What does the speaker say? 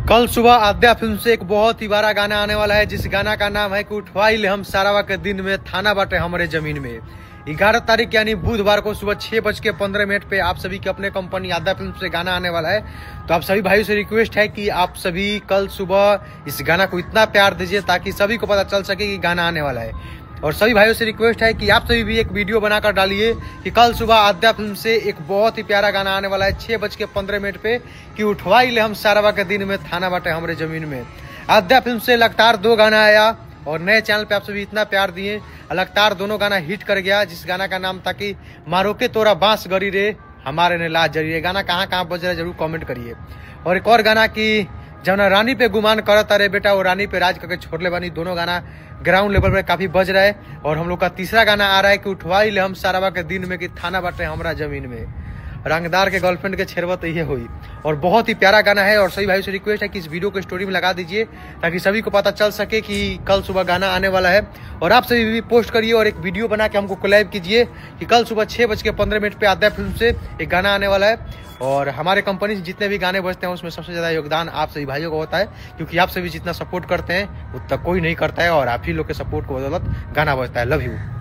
कल सुबह आद्या फिल्म से एक बहुत ही बड़ा गाना आने वाला है, जिस गाना का नाम है कि उठवाई ले हम सारावा के दिन में, थाना बाटे हमारे जमीन में। 11 तारीख यानी बुधवार को सुबह 6:15 पे आप सभी की अपने कंपनी आद्या फिल्म से गाना आने वाला है। तो आप सभी भाइयों से रिक्वेस्ट है कि आप सभी कल सुबह इस गाना को इतना प्यार दीजिए ताकि सभी को पता चल सके कि गाना आने वाला है। और सभी भाइयों से रिक्वेस्ट है कि आप सभी भी एक वीडियो बनाकर डालिए कि कल सुबह आद्या फिल्म से एक बहुत ही प्यारा गाना आने वाला है 6:15 पे कि उठवाई ले हम सारावा के दिन में, थाना बाटे हमारे जमीन में। आद्या फिल्म से लगातार 2 गाना आया और नए चैनल पे आप सभी इतना प्यार दिए, लगातार दोनों गाना हिट कर गया। जिस गाना का नाम था कि मारो के तोरा बांस गरी रे हमारे ने लाज जरी। गाना कहाँ कहाँ बज रहा है जरूर कमेंट करिए। और एक और गाना की जब ना रानी पे गुमान करता रे बेटा वो रानी पे राज करके छोड़ ले बानी, दोनों गाना ग्राउंड लेवल पे काफी बज रहा है। और हम लोग का तीसरा गाना आ रहा है कि उठवाई ले हम सारावा के दिन में, कि थाना बाटे हमारा जमीन में। रंगदार के गर्लफ्रेंड के छेड़वा तो ये हुई। और बहुत ही प्यारा गाना है और सभी भाई से रिक्वेस्ट है कि इस वीडियो को स्टोरी में लगा दीजिए ताकि सभी को पता चल सके कि कल सुबह गाना आने वाला है। और आप सभी भी पोस्ट करिए और एक वीडियो बना के हमको कोलैब कीजिए कि कल सुबह 6:15 पे आद्या फिल्म से एक गाना आने वाला है। और हमारे कंपनी से जितने भी गाने बजते हैं उसमें सबसे ज्यादा योगदान आप सभी भाइयों को होता है, क्योंकि आप सभी जितना सपोर्ट करते हैं उतना कोई नहीं करता है और आप ही लोग के सपोर्ट को बदौलत गाना बजता है। Love you.